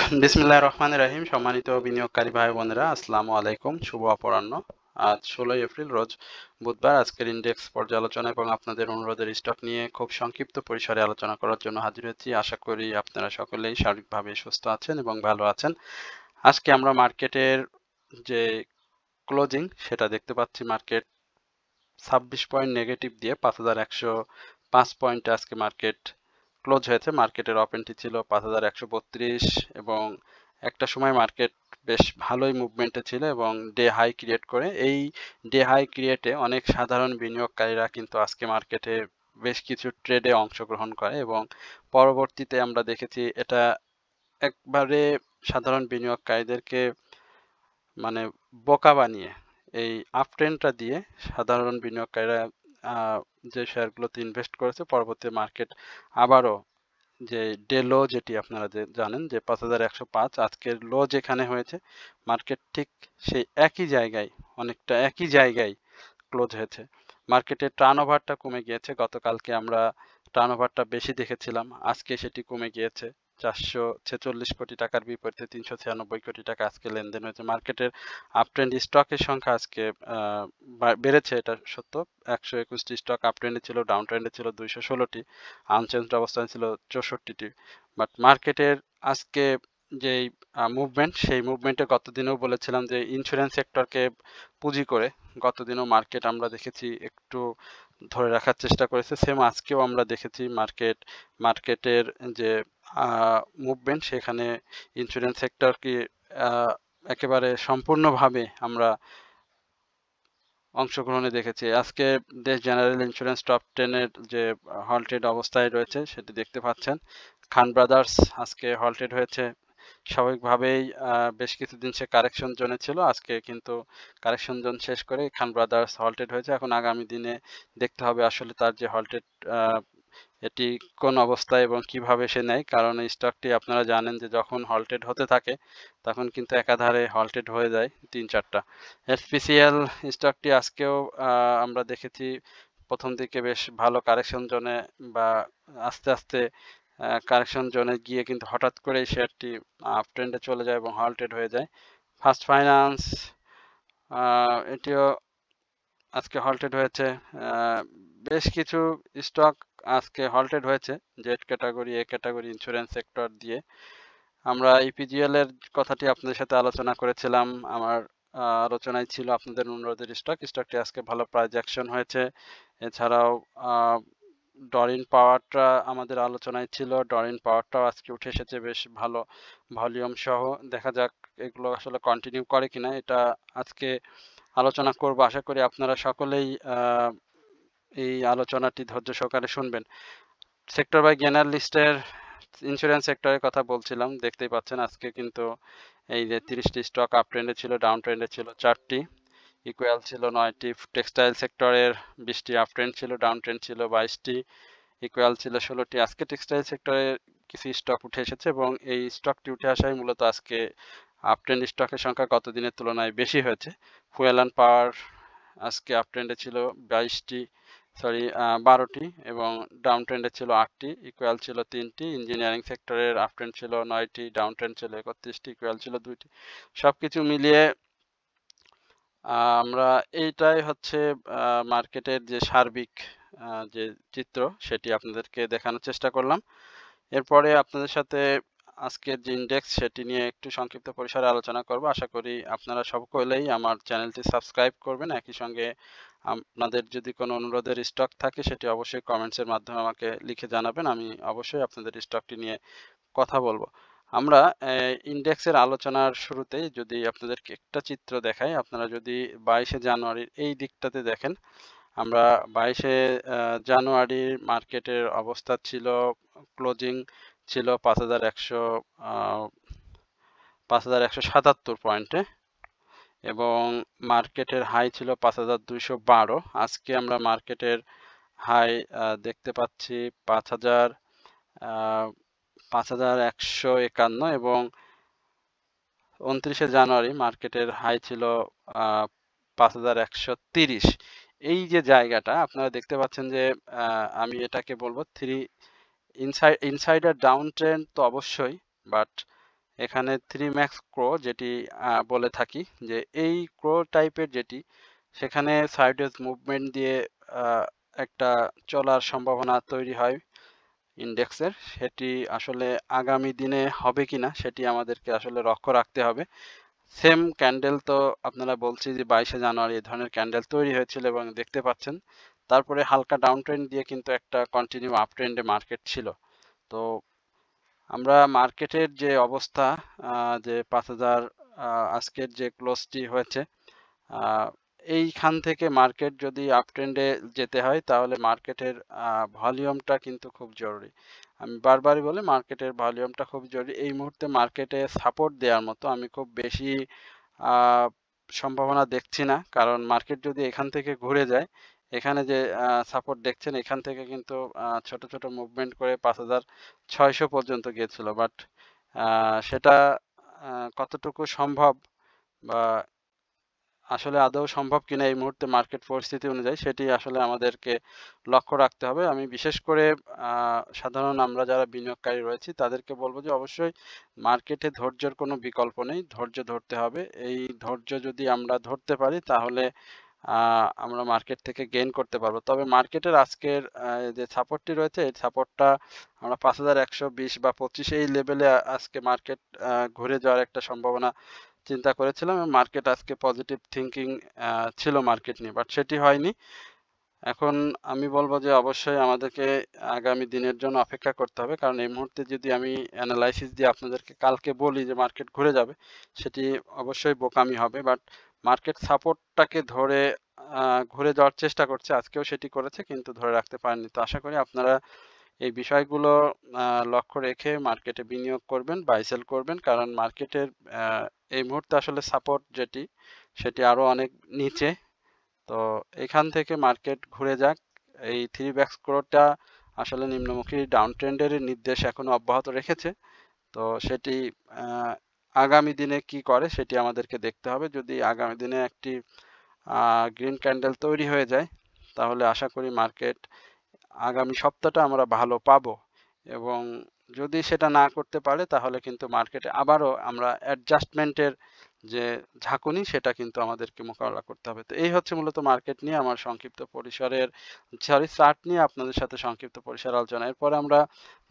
বিসমিল্লাহির রহমানির রহিম। সম্মানিত বিনিয়োগকারী ভাই বোনেরা, আসসালামু আলাইকুম। শুভ অপরাহ্ন। আজ 16 এপ্রিল, রোজ বুধবার। আজকের ইন্ডেক্স পর্যালোচনা এবং আপনাদের অনুরোধের স্টক নিয়ে খুব সংক্ষিপ্ত পরিসরে আলোচনা করার জন্য হাজির হয়েছি। আশা করি আপনারা সকলেই শারীরিকভাবে সুস্থ আছেন এবং ভালো আছেন। আজকে আমরা মার্কেটের যে ক্লোজিং সেটা দেখতে পাচ্ছি। মার্কেট 26 পয়েন্ট নেগেটিভ দিয়ে 5105 পয়েন্টে আজকে মার্কেট ক্লোজ হয়েছে। মার্কেটের ওপেনটি ছিল 5132 এবং একটা সময় মার্কেট বেশ ভালোই মুভমেন্টে ছিল এবং ডে হাই ক্রিয়েট করে, এই ডে হাই ক্রিয়েটে অনেক সাধারণ বিনিয়োগকারীরা কিন্তু আজকে মার্কেটে বেশ কিছু ট্রেডে অংশগ্রহণ করে এবং পরবর্তীতে আমরা দেখেছি এটা একবারে সাধারণ বিনিয়োগকারীদেরকে মানে বোকা বানিয়ে এই আপট্রেন্ডটা দিয়ে সাধারণ বিনিয়োগকারীরা যে শেয়ারগুলোতে ইনভেস্ট করেছে, পরবর্তী মার্কেট আবারও যে ডে লো, যেটি আপনারা জানেন যে 5105, আজকের লো যেখানে হয়েছে মার্কেট ঠিক সেই একই জায়গায়, অনেকটা একই জায়গায় ক্লোজ হয়েছে। মার্কেটের টার্ন ওভারটা কমে গিয়েছে। গতকালকে আমরা টার্ন ওভারটা বেশি দেখেছিলাম, আজকে সেটি কমে গিয়েছে। 446 কোটি টাকার বিপরীতে 396 কোটি টাকা আজকে লেনদেন হয়েছে। মার্কেটের আপট্রেন্ড স্টকের সংখ্যা আজকে বেড়েছে, এটা সত্য। 121টি স্টক আপট্রেন্ডে ছিল, ডাউন ট্রেন্ডে ছিল 216টি, আনচেঞ্জড অবস্থায় ছিল 64টি। বাট মার্কেটের আজকে যেই মুভমেন্ট, সেই মুভমেন্টে গতদিনেও বলেছিলাম যে ইন্স্যুরেন্স সেক্টরকে পুঁজি করে গতদিনও মার্কেট আমরা দেখেছি একটু ধরে রাখার চেষ্টা করেছে। সেম আজকেও আমরা দেখেছি মার্কেটের যে মুভমেন্ট, সেখানে ইন্স্যুরেন্স সেক্টরকে একেবারে সম্পূর্ণভাবে আমরা অংশগ্রহণে দেখেছি। আজকে দেশ জেনারেল ইন্স্যুরেন্স টপ 10-এর যে হল্টেড অবস্থায় রয়েছে সেটি দেখতে পাচ্ছেন। খান ব্রাদার্স আজকে হল্টেড হয়েছে। স্বাভাবিকভাবেই বেশ কিছুদিন সে কারেকশন জোনে ছিল, আজকে কিন্তু কারেকশন জোন শেষ করে খান ব্রাদার্স হল্টেড হয়েছে। এখন আগামী দিনে দেখতে হবে আসলে তার যে হল্টেড এটি কোন অবস্থায় এবং কিভাবে সে নেয়, কারণ এই স্টকটি আপনারা জানেন যে যখন হল্টেড হতে থাকে তখন কিন্তু একাধারে হল্টেড হয়ে যায় 3-4টা। এসপিসিএল স্টকটি আজকেও আমরা দেখেছি প্রথম দিকে বেশ ভালো কারেকশন জোনে বা আস্তে আস্তে কারেকশন জোনে গিয়ে কিন্তু হঠাৎ করে এই শেয়ারটি আপ ট্রেন্ডে চলে যায় এবং হল্টেড হয়ে যায়। ফার্স্ট ফাইন্যান্স এটিও আজকে হল্টেড হয়েছে। বেশ কিছু স্টক আজকে হল্টেড হয়েছে Z category, A category, insurance sector দিয়ে। আমরা ইপিজিএল এর কথাটি আপনাদের সাথে আলোচনা করেছিলাম। আমার আলোচনায় ছিল আপনাদের অনুরোধের স্টকটি আজকে ভালো প্রাইস অ্যাকশন হয়েছে। এছাড়াও ডরিন পাওয়ারটা আমাদের আলোচনায় ছিল, ডরিন পাওয়ারটাও আজকে উঠে এসেছে বেশ ভালো ভলিউম সহ। দেখা যাক এগুলো আসলে কন্টিনিউ করে কিনা, এটা আজকে আলোচনা করব। আশা করি আপনারা সকলেই এই আলোচনাটি ধৈর্য সহকারে শুনবেন। সেক্টর বাই জেনারেলিস্টের ইন্স্যুরেন্স সেক্টরের কথা বলছিলাম, দেখতেই পাচ্ছেন আজকে কিন্তু এই যে 30টি স্টক আপ ট্রেন্ডে ছিল, ডাউন ট্রেন্ডে ছিল 4টি, ইকুয়াল ছিল 9টি। টেক্সটাইল সেক্টরের 20টি আপ ট্রেন্ড ছিল, ডাউন ট্রেন্ড ছিল 22টি, ইকুয়াল ছিল 16টি। আজকে টেক্সটাইল সেক্টরের কিছু স্টক উঠে এসেছে এবং এই স্টকটি উঠে আসায় মূলত আজকে আপ ট্রেন্ড স্টকের সংখ্যা গত দিনের তুলনায় বেশি হয়েছে। ফুয়েল অ্যান্ড পাওয়ার আজকে আপ ট্রেন্ডে ছিল 12টি এবং ডাউন ট্রেন্ডে ছিল 8টি, ইকুয়াল ছিল 3টি। ইঞ্জিনিয়ারিং সেক্টরের আপ ট্রেন্ড ছিল 9টি, ডাউন ট্রেন্ড ছিল 31টি, ইকুয়াল ছিল 2টি। সবকিছু মিলিয়ে আমরা এইটাই হচ্ছে মার্কেটের যে সার্বিক যে চিত্র, সেটি আপনাদেরকে দেখানোর চেষ্টা করলাম। এরপরে আপনাদের সাথে আজকের যে ইন্ডেক্স সেটি নিয়ে একটু সংক্ষিপ্ত পরিসরে আলোচনা করব। আশা করি আপনারা সকলেই আমার চ্যানেলটি সাবস্ক্রাইব করবেন। একই সঙ্গে আপনাদের যদি কোনো অনুরোধের স্টক থাকে সেটি অবশ্যই কমেন্টসের মাধ্যমে আমাকে লিখে জানাবেন, আমি অবশ্যই আপনাদের স্টকটি নিয়ে কথা বলবো। আমরা ইন্ডেক্সের আলোচনার শুরুতেই যদি আপনাদেরকে একটা চিত্র দেখাই, আপনারা যদি 22শে জানুয়ারির এই দিকটাতে দেখেন, আমরা 22শে জানুয়ারির মার্কেটের অবস্থা ছিল, ক্লোজিং ছিল 5177 পয়েন্টে এবং মার্কেটের হাই ছিল 5212। আজকে আমরা মার্কেটের হাই দেখতে পাচ্ছি 5151 এবং 29শে জানুয়ারি মার্কেটের হাই ছিল 5130। এই যে জায়গাটা আপনারা দেখতে পাচ্ছেন যে আমি এটাকে বলবো ইনসাইডার ডাউন ট্রেন্ড তো অবশ্যই, বাট এখানে 3 ম্যাক্স ক্রো যেটি বলে থাকি, যে এই ক্রো টাইপের যেটি, সেখানে সাইডওয়েজ মুভমেন্ট দিয়ে আহ, একটা চলার সম্ভাবনা তৈরি হয় ইন্ডেক্সের, সেটি আসলে আগামী দিনে হবে কিনা সেটি আমাদেরকে আসলে লক্ষ্য রাখতে হবে। সেম ক্যান্ডেল তো আপনারা বলছি যে 22শে জানুয়ারি এই ধরনের ক্যান্ডেল তৈরি হয়েছিল এবং দেখতে পাচ্ছেন তারপরে হালকা ডাউন ট্রেন্ড দিয়ে কিন্তু একটা কন্টিনিউ আপ ট্রেন্ডে মার্কেট ছিল। তো আমরা মার্কেটের যে অবস্থা, যে 5,000 আজকের যে ক্লোজটি হয়েছে, আহ, এইখান থেকে মার্কেট যদি আপ ট্রেন্ডে যেতে হয় তাহলে মার্কেটের ভলিউমটা কিন্তু খুব জরুরি। আমি বারবারই বলি মার্কেটের ভলিউমটা খুব জরুরি। এই মুহূর্তে মার্কেটে সাপোর্ট দেওয়ার মতো আমি খুব বেশি আহ, সম্ভাবনা দেখছি না, কারণ মার্কেট যদি এখান থেকে ঘুরে যায়, এখানে যে সাপোর্ট দেখছেন এখান থেকে কিন্তু ছোট ছোট মুভমেন্ট করে 5,600 পর্যন্ত গিয়েছিল, বাট সেটা কতটুকু সম্ভব বা আসলে আদৌ সম্ভব কিনা এই মুহূর্তে মার্কেট পরিস্থিতি অনুযায়ী সেটি আসলে আমাদেরকে লক্ষ্য রাখতে হবে। আমি বিশেষ করে সাধারণ আমরা যারা বিনিয়োগকারী রয়েছি তাদেরকে বলবো যে অবশ্যই মার্কেটে ধৈর্যের কোনো বিকল্প নেই, ধৈর্য ধরতে হবে। এই ধৈর্য যদি আমরা ধরতে পারি তাহলে আমরা মার্কেট থেকে গেইন করতে পারবো। তবে মার্কেটের আজকের যে সাপোর্টটি রয়েছে এই সাপোর্টটা আমরা 5,120 বা 25 এই লেভেলে আজকে মার্কেট ঘুরে যাওয়ার একটা সম্ভাবনা চিন্তা করেছিলাম এবং মার্কেট আজকে পজিটিভ থিঙ্কিং ছিল মার্কেট নিয়ে, বাট সেটি হয়নি। এখন আমি বলবো যে অবশ্যই আমাদেরকে আগামী দিনের জন্য অপেক্ষা করতে হবে, কারণ এই মুহূর্তে যদি আমি অ্যানালাইসিস দিয়ে আপনাদেরকে কালকে বলি যে মার্কেট ঘুরে যাবে, সেটি অবশ্যই বোকামি হবে। বাট মার্কেট সাপোর্টটাকে ধরে ঘুরে যাওয়ার চেষ্টা করছে, আজকেও সেটি করেছে কিন্তু ধরে রাখতে পারেনি। তো আশা করি আপনারা এই বিষয়গুলো লক্ষ্য রেখে মার্কেটে বিনিয়োগ করবেন, বাই সেল করবেন, কারণ মার্কেটের এই মুহূর্তে আসলে সাপোর্ট যেটি সেটি আরো অনেক নিচে। তো এখান থেকে মার্কেট ঘুরে যাক। এই 3 ব্যাকস ক্রোটা আসলে নিম্নমুখী ডাউন ট্রেন্ডের নির্দেশ এখনো অব্যাহত রেখেছে। তো সেটি আগামী দিনে কি করে সেটি আমাদেরকে দেখতে হবে। যদি আগামী দিনে একটি গ্রিন ক্যান্ডেল তৈরি হয়ে যায় তাহলে আশা করি মার্কেট আগামী সপ্তাহটা আমরা ভালো পাবো, এবং যদি সেটা না করতে পারে তাহলে কিন্তু মার্কেটে আবারও আমরা অ্যাডজাস্টমেন্টের যে ঝাঁকুনি সেটা কিন্তু আমাদেরকে মোকাবেলা করতে হবে। তো এই হচ্ছে মূলত মার্কেট নিয়ে আমার সংক্ষিপ্ত পরিসরের চার্ট নিয়ে আপনাদের সাথে সংক্ষিপ্ত পরিসর আলোচনা। এরপরে আমরা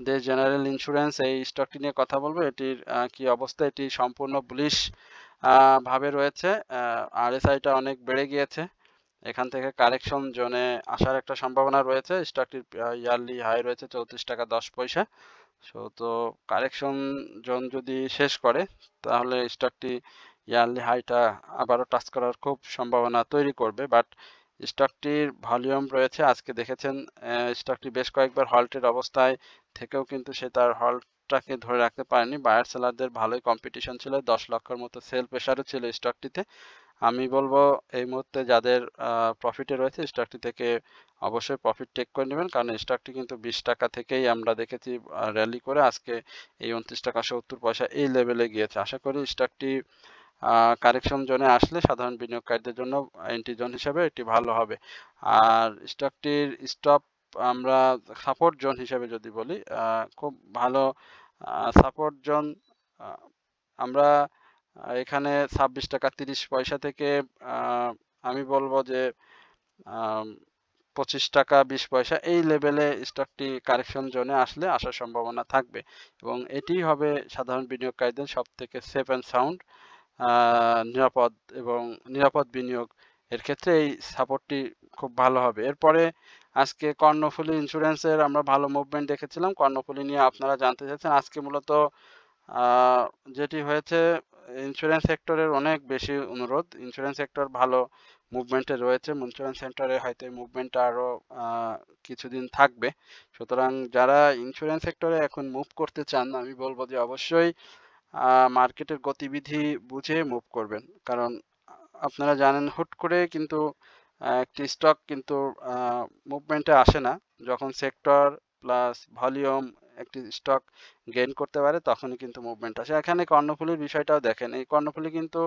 দেশ জেনারেল ইন্স্যুরেন্স এই স্টকটি নিয়ে কথা বলবো। এটির কি অবস্থা, এটি সম্পূর্ণ বুলিশ ভাবে রয়েছে। আরএসআইটা অনেক বেড়ে গিয়েছে, এখান থেকে কারেকশন জোনে আসার একটা সম্ভাবনা রয়েছে। স্টকটির ইয়ারলি হাই রয়েছে 34 টাকা 10 পয়সা। তো কারেকশন জোন যদি শেষ করে তাহলে স্টকটি ইয়ারলি হাইটা আবারও টাচ করার খুব সম্ভাবনা তৈরি করবে। বাট স্টকটির ভলিউম রয়েছে, আজকে দেখেছেন স্টকটি বেশ কয়েকবার হল্টের অবস্থায় থেকেও কিন্তু সে তার হল্টটাকে ধরে রাখতে পারেনি। বায়ার সেলারদের ভালোই কম্পিটিশন ছিল, 10 লক্ষের মতো সেল প্রেসারও ছিল স্টকটিতে। আমি বলবো এই মুহূর্তে যাদের প্রফিটে রয়েছে স্টকটি থেকে অবশ্যই প্রফিট টেক করে নেবেন, কারণ স্টকটি কিন্তু 20 টাকা থেকেই আমরা দেখেছি র্যালি করে আজকে এই 29 টাকা 70 পয়সা এই লেভেলে গিয়েছে। আশা করি স্টকটি কারেকশন জোনে আসলে সাধারণ বিনিয়োগকারীদের জন্য এন্ট্রি জোন হিসেবে এটি ভালো হবে। আর স্টকটির স্টপ আমরা সাপোর্ট জোন হিসেবে যদি বলি, খুব ভালো সাপোর্ট জোন আমরা এখানে 26 টাকা 30 পয়সা থেকে আমি বলবো যে 25 টাকা 20 পয়সা এই লেভেলে স্টকটি কারেকশন জোনে আসলে আসার সম্ভাবনা থাকবে, এবং এটি হবে সাধারণ বিনিয়োগকারীদের সব থেকে সেফ অ্যান্ড সাউন্ড নিরাপদ এবং নিরাপদ বিনিয়োগ। এর ক্ষেত্রে এই সাপোর্টটি খুব ভালো হবে। এরপরে আজকে কর্ণফুলী ইন্স্যুরেন্সের আমরা ভালো মুভমেন্ট দেখেছিলাম। কর্ণফুলী নিয়ে আপনারা জানতে চাচ্ছেন। আজকে মূলত যেটি হয়েছে, ইন্স্যুরেন্স সেক্টরের অনেক বেশি অনুরোধ, ইন্স্যুরেন্স সেক্টর ভালো মুভমেন্টে রয়েছে, ইন্স্যুরেন্স সেক্টরে হয়তো এই মুভমেন্টটা আরো কিছুদিন থাকবে। সুতরাং যারা ইন্স্যুরেন্স সেক্টরে এখন মুভ করতে চান আমি বলবো যে অবশ্যই মার্কেটের গতিবিধি বুঝে মুভ করবেন, কারণ আপনারা জানেন হুট করে কিন্তু একটি স্টক কিন্তু মুভমেন্টে আসে না। যখন সেক্টর প্লাস ভলিউম একটি স্টক গেইন করতে পারে তখনই কিন্তু মুভমেন্ট আসে। এখানে কর্ণফুলীর বিষয়টাও দেখেন, এই কর্ণফুলী কিন্তু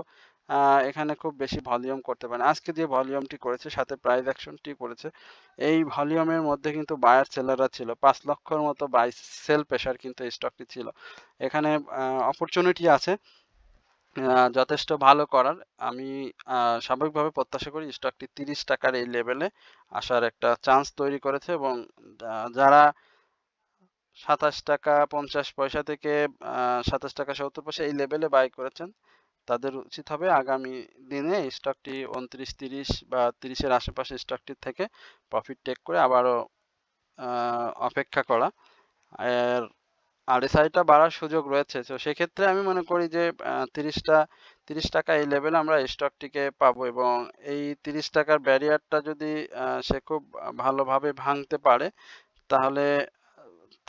এখানে খুব বেশি ভলিউম করতে পারে না। আজকে যে ভলিউমটি করেছে সাথে প্রাইস অ্যাকশনটি করেছে, এই ভলিউমের মধ্যে কিন্তু বায়ার সেলাররা ছিল, ৫ লক্ষর মতো বাই সেল প্রেশার কিন্তু এই স্টকটি ছিল। এখানে অপরচুনিটি আছে যথেষ্ট ভালো করার। আমি স্বাভাবিকভাবে প্রত্যাশা করি স্টকটি ৩০ টাকার এই লেভেলে আসার একটা চান্স তৈরি করেছে এবং যারা ২৭ টাকা ৫০ পয়সা থেকে ২৭ টাকা ৭০ পয়সা এই লেভেলে বাই করেছেন, তাদের উচিত হবে আগামী দিনে এই স্টকটি ২৯, ৩০ বা ৩০ এর আশেপাশে স্টকটির থেকে প্রফিট টেক করে আবারও অপেক্ষা করা। আর আরএসআইটা বাড়ার সুযোগ রয়েছে, তো সেক্ষেত্রে আমি মনে করি যে ৩০ টাকা এই লেভেলে আমরা স্টকটিকে পাবো এবং এই ৩০ টাকার ব্যারিয়ারটা যদি সে খুব ভালোভাবে ভাঙতে পারে, তাহলে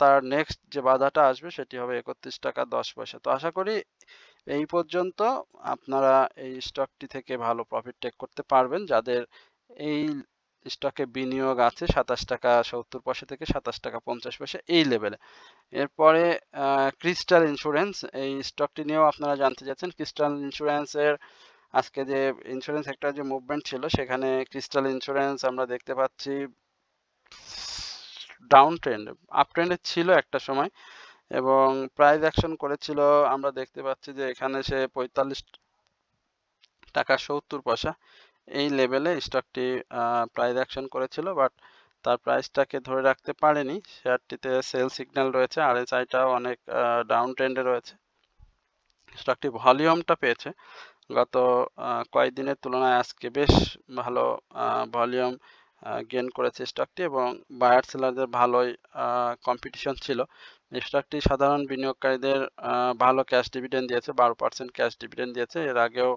তার নেক্সট যে বাধাটা আসবে সেটি হবে ৩১ টাকা ১০ পয়সা। তো আশা করি এই পর্যন্ত আপনারা এই স্টকটি থেকে ভালো প্রফিট টেক করতে পারবেন, যাদের এই স্টকে বিনিয়োগ আছে ২৭ টাকা ৭০ পয়সা থেকে ২৭ টাকা ৫০ পয়সা এই লেভেলে। এরপরে ক্রিস্টাল ইন্স্যুরেন্স, এই স্টকটি নিয়েও আপনারা জানতে চাচ্ছেন। ক্রিস্টাল ইন্স্যুরেন্সের আজকে যে ইন্স্যুরেন্স সেক্টরে যে মুভমেন্ট ছিল, সেখানে ক্রিস্টাল ইন্স্যুরেন্স আমরা দেখতে পাচ্ছি ডাউন ট্রেন্ড, আপ ট্রেন্ডে ছিল একটা সময় এবং প্রাইস অ্যাকশন করেছিল। আমরা দেখতে পাচ্ছি যে এখানে সে ৪৫ টাকা ৭০ পয়সা এই লেভেলে স্টকটি প্রাইস অ্যাকশন করেছিল, বাট তার প্রাইসটাকে ধরে রাখতে পারেনি। শেয়ারটিতে সেল সিগন্যাল রয়েছে, আরএসআইটাও অনেক ডাউন ট্রেন্ডে রয়েছে। স্টকটি ভলিউমটা পেয়েছে গত কয়েকদিনের তুলনায় আজকে বেশ ভালো ভলিউম গেইন করেছে স্টকটি এবং বায়ার সেলারদের ভালোই কম্পিটিশন ছিল। স্টকটি সাধারণ বিনিয়োগকারীদের ভালো ক্যাশ ডিভিডেন্ড দিয়েছে, ১২% ক্যাশ ডিভিডেন্ড দিয়েছে। এর আগেও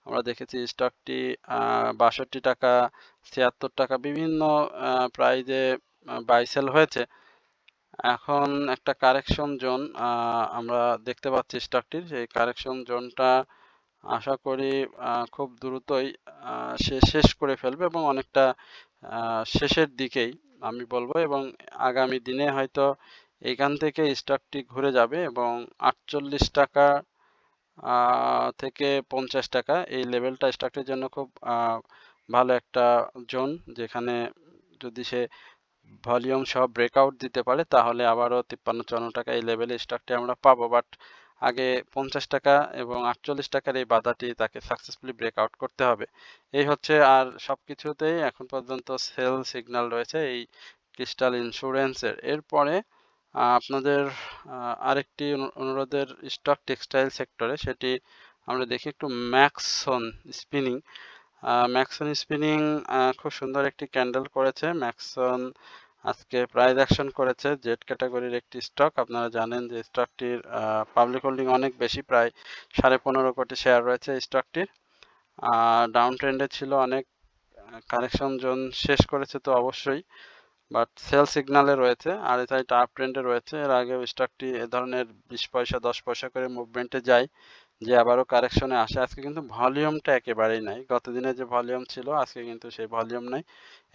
আমরা দেখেছি স্টকটি ৬২ টাকা ৭৬ টাকা বিভিন্ন প্রাইজে বাই সেল হয়েছে। এখন একটা কারেকশন জোন আমরা দেখতে পাচ্ছি স্টকটির। সেই কারেকশন জোনটা আশা করি খুব দ্রুতই সে শেষ করে ফেলবে এবং অনেকটা শেষের দিকেই আমি বলবো এবং আগামী দিনে হয়তো এখান থেকে স্টকটি ঘুরে যাবে এবং ৪৮ টাকা থেকে ৫০ টাকা এই লেভেলটা স্টকটির জন্য খুব ভালো একটা জোন, যেখানে যদি সে ভলিউম সহ ব্রেকআউট দিতে পারে তাহলে আবারও ৫৩-৫৪ টাকা এই লেভেলে স্টকটি আমরা পাবো, বাট আগে ৫০ টাকা এবং ৪৮ টাকার এই বাধাটি তাকে সাকসেসফুলি ব্রেকআউট করতে হবে। এই হচ্ছে, আর সবকিছুতেই এখন পর্যন্ত সেল সিগন্যাল রয়েছে এই ক্রিস্টাল ইন্স্যুরেন্সের। এরপরে আপনাদের আরেকটি অনুরোধের স্টক টেক্সটাইল সেক্টরে, সেটি আমরা দেখি একটু ম্যাক্সন স্পিনিং। ম্যাক্সন স্পিনিং খুব সুন্দর একটি ক্যান্ডেল করেছে। ম্যাক্সন আজকে প্রাইস অ্যাকশন করেছে, জেড ক্যাটাগরির একটি স্টক। আপনারা জানেন যে স্টকটির পাবলিক হোল্ডিং অনেক বেশি, প্রায় ১৫.৫ কোটি শেয়ার রয়েছে স্টকটির। ডাউন ট্রেন্ডে ছিল অনেক, কারেকশন জোন শেষ করেছে তো অবশ্যই, বাট সেল সিগনালে রয়েছে। আরএসআইটা আপ ট্রেন্ডে রয়েছে। এর আগেও স্টকটি এ ধরনের ২০ পয়সা ১০ পয়সা করে মুভমেন্টে যায়, যে আবারও কারেকশনে আসে। আজকে কিন্তু ভলিউমটা একেবারেই নাই, গতদিনে যে ভলিউম ছিল আজকে কিন্তু সেই ভলিউম নাই।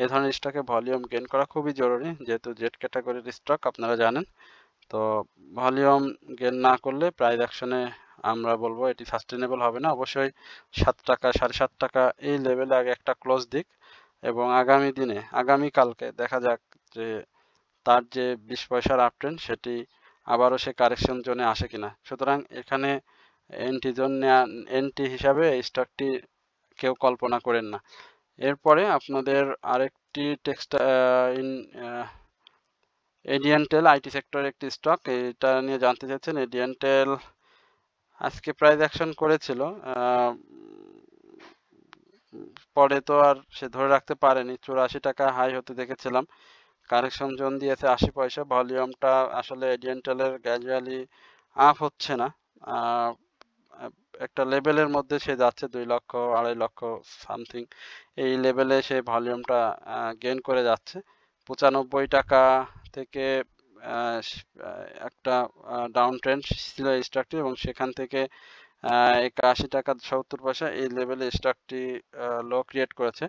এ ধরনের স্টকে ভলিউম গেইন করা খুবই জরুরি, যেহেতু জেড ক্যাটাগরির স্টক আপনারা জানেন। তো ভলিউম গেইন না করলে প্রাইস অ্যাকশনে আমরা বলবো এটি সাস্টেনেবল হবে না। অবশ্যই ৭ টাকা ৭.৫ টাকা এই লেভেলে আগে একটা ক্লোজ দিক এবং আগামী দিনে আগামীকালকে দেখা যাক যে তার যে ২০ পয়সার আপ ট্রেন্ড সেটি আবারও সে কারেকশন জোনে আসে কিনা। সুতরাং এখানে এন্ট্রি জোন নেওয়া, এন্ট্রি হিসাবে এই স্টকটি কেউ কল্পনা করেন না। এরপরে আপনাদের আরেকটি এডিয়ান্টেল আইটি সেক্টরের একটি স্টক, এটা নিয়ে জানতে চাচ্ছেন। এডিয়ান্টেল আজকে প্রাইস অ্যাকশন করেছিল, পরে তো আর সে ধরে রাখতে পারেনি। ৮৪ টাকা হাই হতে দেখেছিলাম, কারেকশন জোন দিয়েছে ৮০ পয়সা। ভলিউমটা আসলে এডিয়ান্টেলের গ্র্যাজুয়ালি আপ হচ্ছে না, একটা লেভেলের মধ্যে সে যাচ্ছে ২ লক্ষ ২.৫ লক্ষ সামথিং এই লেভেলে সে ভলিউমটা গেইন করে যাচ্ছে। ৯৫ টাকা থেকে একটা ডাউন ট্রেন্ড ছিল এই স্টকটি এবং সেখান থেকে ৮১ টাকা ৭০ পয়সা এই লেভেলে স্টকটি লো ক্রিয়েট করেছে।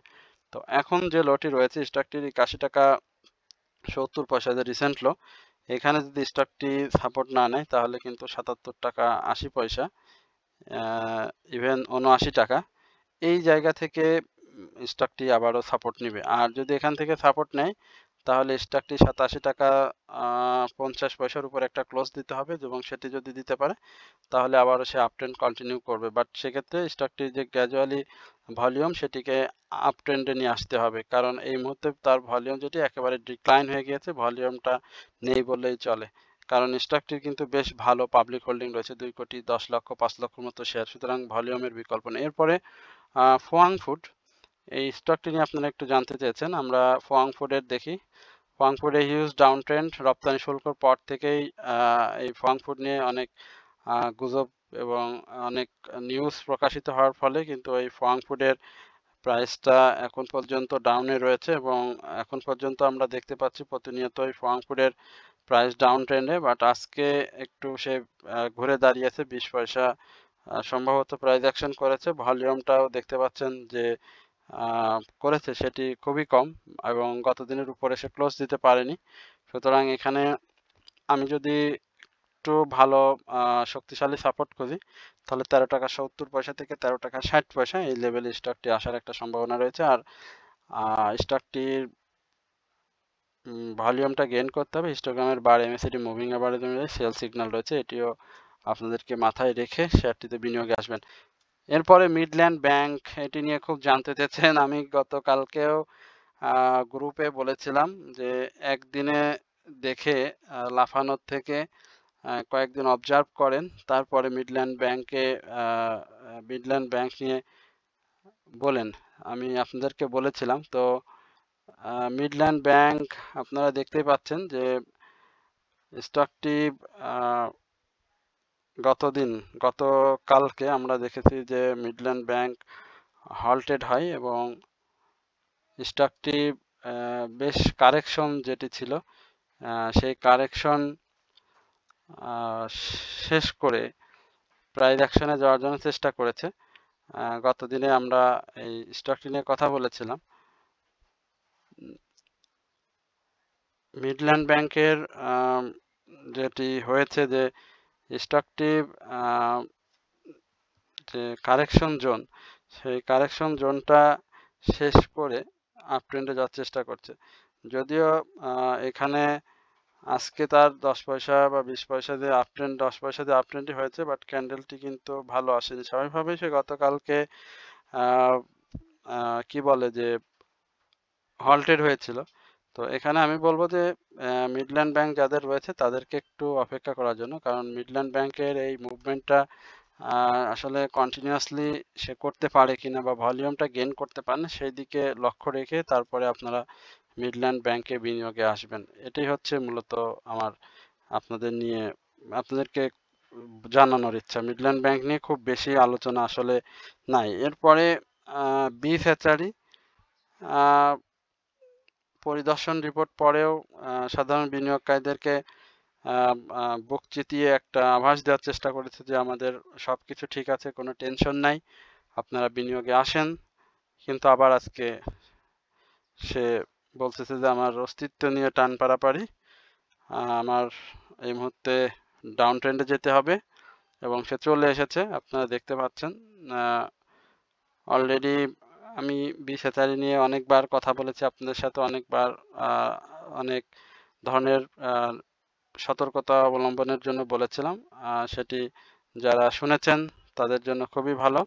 তো এখন যে লোটি রয়েছে স্টকটির ৮১ টাকা ৭০ পয়সা, যে রিসেন্ট লো, এখানে যদি স্টকটি সাপোর্ট না নেয় তাহলে কিন্তু ৭৭ টাকা ৮০ পয়সা, ইভেন ৭৯ টাকা এই জায়গা থেকে স্টকটি আবারও সাপোর্ট নেবে। আর যদি এখান থেকে সাপোর্ট নেয় তাহলে স্টকটি ৮৭ টাকা ৫০ পয়সার উপর একটা ক্লোজ দিতে হবে, এবং সেটি যদি দিতে পারে তাহলে আবারও সে আপ ট্রেন্ড কন্টিনিউ করবে। বাট সেক্ষেত্রে স্টকটির যে গ্র্যাজুয়ালি ভলিউম সেটিকে আপ ট্রেন্ডে নিয়ে আসতে হবে, কারণ এই মুহূর্তে তার ভলিউম যেটি একেবারে ডিক্লাইন হয়ে গিয়েছে, ভলিউমটা নেই বললেই চলে। কারণ স্টকটির কিন্তু বেশ ভালো পাবলিক হোল্ডিং রয়েছে, ২ কোটি ১০ লক্ষ ৫ লক্ষর মতো শেয়ার, সুতরাং ভলিউমের বিকল্প নেই। এরপরে ফোয়াং ফুড, এই স্টকটি নিয়ে আপনারা একটু জানতে চেয়েছেন, আমরা ফোয়াং ফুডের দেখি। ফোয়াং ফুডে হিউজ ডাউন ট্রেন্ড, রপ্তানি শুল্কর পর থেকেই এই ফোয়াং ফুড নিয়ে অনেক গুজব এবং অনেক নিউজ প্রকাশিত হওয়ার ফলে কিন্তু এই ফোয়াং ফুডের প্রাইসটা এখন পর্যন্ত ডাউনে রয়েছে, এবং এখন পর্যন্ত আমরা দেখতে পাচ্ছি প্রতিনিয়তই ফোয়াং ফুডের প্রাইস ডাউন ট্রেন্ডে। বাট আজকে একটু সে ঘুরে দাঁড়িয়েছে ২০ পয়সা সম্ভবত প্রাইস অ্যাকশন করেছে। ভলিউমটাও দেখতে পাচ্ছেন যে করেছে সেটি খুবই কম, এবং গত দিনের উপরে সে ক্লোজ দিতে পারেনি। সুতরাং এখানে আমি যদি একটু ভালো শক্তিশালী সাপোর্ট খুঁজি তাহলে ১৩ টাকা ৭০ পয়সা থেকে ১৩ টাকা ৬০ পয়সা এই লেভেলে স্টকটি আসার একটা সম্ভাবনা রয়েছে। আর স্টকটির ভলিউমটা গেইন করতে হবে, হিস্টোগ্রামের বার এমএসিডি মুভিং অ্যাভারেজ অনুযায়ী সেল সিগন্যাল রয়েছে, এটিও আপনাদেরকে মাথায় রেখে শেয়ারটিতে বিনিয়োগে আসবেন। এরপরে মিডল্যান্ড ব্যাংক, এটি নিয়ে খুব জানতে চেয়েছেন। আমি গতকালকেও গ্রুপে বলেছিলাম যে একদিনে দেখে লাফানোর থেকে কয়েকদিন অবজার্ভ করেন, তারপরে মিডল্যান্ড ব্যাংক নিয়ে বলেন। আমি আপনাদেরকে বলেছিলাম। তো মিডল্যান্ড ব্যাংক আপনারা দেখতেই পাচ্ছেন যে স্টকটি গতকালকে আমরা দেখেছি যে মিডল্যান্ড ব্যাংক হল্টেড হয়, এবং স্টকটি বেশ কারেকশন যেটি ছিল সেই কারেকশন শেষ করে প্রাইস অ্যাকশনে যাওয়ার জন্য চেষ্টা করেছে। গত দিনে আমরা এই স্টকটি নিয়ে কথা বলেছিলাম। মিডল্যান্ড ব্যাংকের যেটি হয়েছে যে স্টকটি যে কারেকশন জোন, সেই কারেকশন জোনটা শেষ করে আপ ট্রেন্ডে যাওয়ার চেষ্টা করছে। যদিও এখানে আজকে তার ১০ পয়সা বা ২০ পয়সা দিয়ে আপ ট্রেন্ড, ১০ পয়সা দিয়ে আপ ট্রেন্ডই হয়েছে, বাট ক্যান্ডেলটি কিন্তু ভালো আসেনি। স্বাভাবিকভাবেই সে গতকালকে কি বলে যে হল্টেড হয়েছিল। তো এখানে আমি বলবো যে মিডল্যান্ড ব্যাংক যাদের রয়েছে তাদেরকে একটু অপেক্ষা করার জন্য, কারণ মিডল্যান্ড ব্যাংকের এই মুভমেন্টটা আসলে কন্টিনিউয়াসলি সে করতে পারে কিনা বা ভলিউমটা গেইন করতে পারে না, সেই দিকে লক্ষ্য রেখে তারপরে আপনারা মিডল্যান্ড ব্যাংকে বিনিয়োগে আসবেন। এটাই হচ্ছে মূলত আমার আপনাদেরকে জানানোর ইচ্ছা। মিডল্যান্ড ব্যাংক নিয়ে খুব বেশি আলোচনা আসলে নাই। এরপরে বি ফ্যাচারি পরিদর্শন রিপোর্ট পরেও সাধারণ বিনিয়োগকারীদেরকে বুক চিতিয়ে একটা আভাস দেওয়ার চেষ্টা করেছে যে আমাদের সবকিছু ঠিক আছে, কোনো টেনশন নাই, আপনারা বিনিয়োগে আসেন। কিন্তু আবার আজকে সে বলতেছে যে আমার অস্তিত্ব নিয়ে টান পারাপারি, আমার এই মুহূর্তে ডাউন ট্রেন্ডে যেতে হবে, এবং সে চলে এসেছে। আপনারা দেখতে পাচ্ছেন অলরেডি আমি বিশেষারি নিয়ে অনেকবার কথা বলেছি আপনাদের সাথে, অনেকবার অনেক ধরনের সতর্কতা অবলম্বনের জন্য বলেছিলাম। সেটি যারা শুনেছেন তাদের জন্য খুবই ভালো।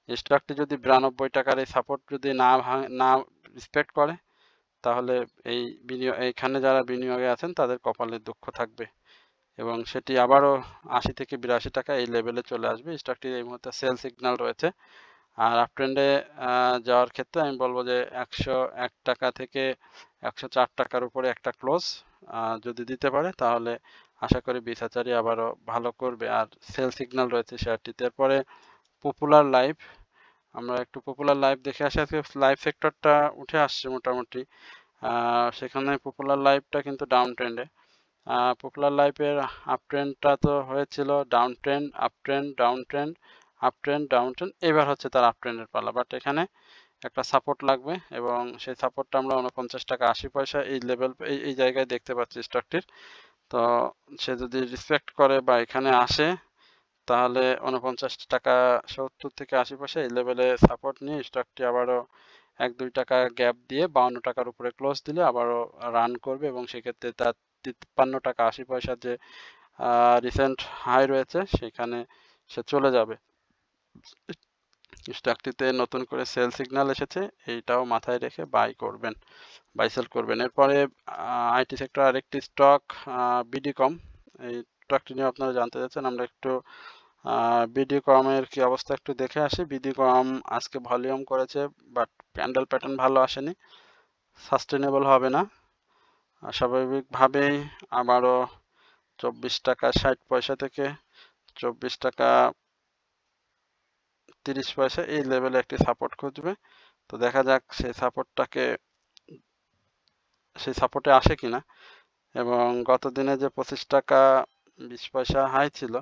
স্টকটি যদি ৯২ টাকার এই সাপোর্ট যদি না রেসপেক্ট করে তাহলে এইখানে যারা বিনিয়োগে আছেন তাদের কপালে দুঃখ থাকবে, এবং সেটি আবারও ৮০ থেকে ৮২ টাকা এই লেভেলে চলে আসবে। স্টকটি এই মুহূর্তে সেল সিগন্যাল রয়েছে। আর আপ ট্রেন্ডে যাওয়ার ক্ষেত্রে আমি বলবো যে ১০১ টাকা থেকে ১০৪ টাকার উপরে একটা ক্লোজ যদি দিতে পারে তাহলে আশা করি বিসাচারি আবারও ভালো করবে। আর সেল সিগন্যাল রয়েছে শেয়ারটিতে। এরপরে পপুলার লাইফ, আমরা একটু পপুলার লাইফ দেখে আসি। আজকে লাইফ সেক্টরটা উঠে আসছে মোটামুটি, সেখানে পপুলার লাইফটা কিন্তু ডাউন ট্রেন্ডে। পপুলার লাইফের আপ ট্রেন্ডটা তো হয়েছিল down trend, up trend, down trend, up trend, down trend, এবার হচ্ছে তার আপ ট্রেন্ডের পালা। বাট এখানে একটা সাপোর্ট লাগবে, এবং সেই সাপোর্টটা আমরা ৪৯ টাকা ৮০ পয়সা এই লেভেল এই জায়গায় দেখতে পাচ্ছি স্টকটির। তো সে যদি রেসপেক্ট করে বা এখানে আসে তাহলে 49 টাকা 70 থেকে 80 পয়সা এই লেভেলে সাপোর্ট নিয়ে স্টকটি আবারও 1-2 টাকা গ্যাপ দিয়ে 52 টাকার উপরে ক্লোজ দিলে আবারও রান করবে এবং সেক্ষেত্রে তার 53 টাকা 80 পয়সার যে রিসেন্ট হাই রয়েছে সেখানে সে চলে যাবে। স্টকটিতে নতুন করে সেল সিগন্যাল এসেছে, এইটাও মাথায় রেখে বাই করবেন, বাই সেল করবেন। এরপরে আইটি সেক্টর আরেকটি স্টক বিডিকম, এই স্টকটি নিয়ে আপনারা জানতে চাচ্ছেন, আমরা একটু বিডিকমের কি অবস্থা একটু দেখে আসি। বিডিকম আজকে ভলিউম করেছে বাট ক্যান্ডেল প্যাটার্ন ভালো আসেনি, সাস্টেনেবল হবে না। স্বাভাবিকভাবেই আবারও 24 টাকা 60 পয়সা থেকে 24 টাকা 30 পয়সা এই লেভেলে একটি সাপোর্ট খুঁজবে। তো দেখা যাক সেই সাপোর্টে আসে কিনা। এবং গত দিনে যে 25 টাকা 20 পয়সা হাই ছিল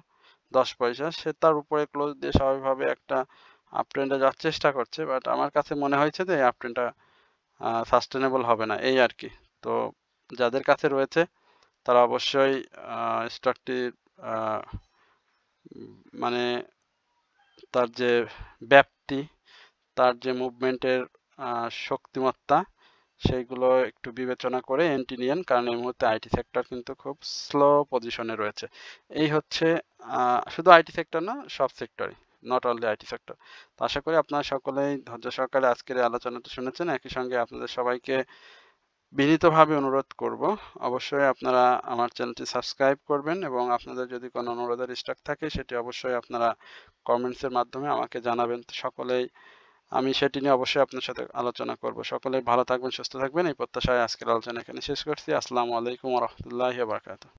10 পয়সা, সে তার উপরে ক্লোজ দিয়ে স্বাভাবিকভাবে একটা আপ ট্রেন্ডে যাওয়ার চেষ্টা করছে, বাট আমার কাছে মনে হয়েছে যে এই আপ ট্রেন্ডটা সাস্টেনেবল হবে না এই আর কি। তো যাদের কাছে রয়েছে তারা অবশ্যই স্টকটির মানে তার যে ব্যাপ্তি, তার যে মুভমেন্টের শক্তিমত্তা, সেইগুলো একটু বিবেচনা করে এন্ট্রি নিয়েন, কারণ এই মুহূর্তে আইটি সেক্টর কিন্তু খুব স্লো পজিশনে রয়েছে। এই হচ্ছে শুধু আইটি সেক্টর না, সব সেক্টরই, নট অনলি আইটি সেক্টর। তো আশা করি আপনারা সকলেই ধৈর্য সহকারে আজকের এই আলোচনাটা শুনেছেন। একই সঙ্গে আপনাদের সবাইকে বিনীতভাবে অনুরোধ করব, অবশ্যই আপনারা আমার চ্যানেলটি সাবস্ক্রাইব করবেন এবং আপনাদের যদি কোনো অনুরোধের স্টক থাকে সেটি অবশ্যই আপনারা কমেন্টসের মাধ্যমে আমাকে জানাবেন। তো সকলেই, আমি সেটি নিয়ে অবশ্যই আপনার সাথে আলোচনা করব। সকলেই ভালো থাকবেন, সুস্থ থাকবেন, এই প্রত্যাশায় আজকের আলোচনা এখানে শেষ করছি। আসসালামু আলাইকুম ওয়া রাহমাতুল্লাহি ওয়া বারাকাতুহু।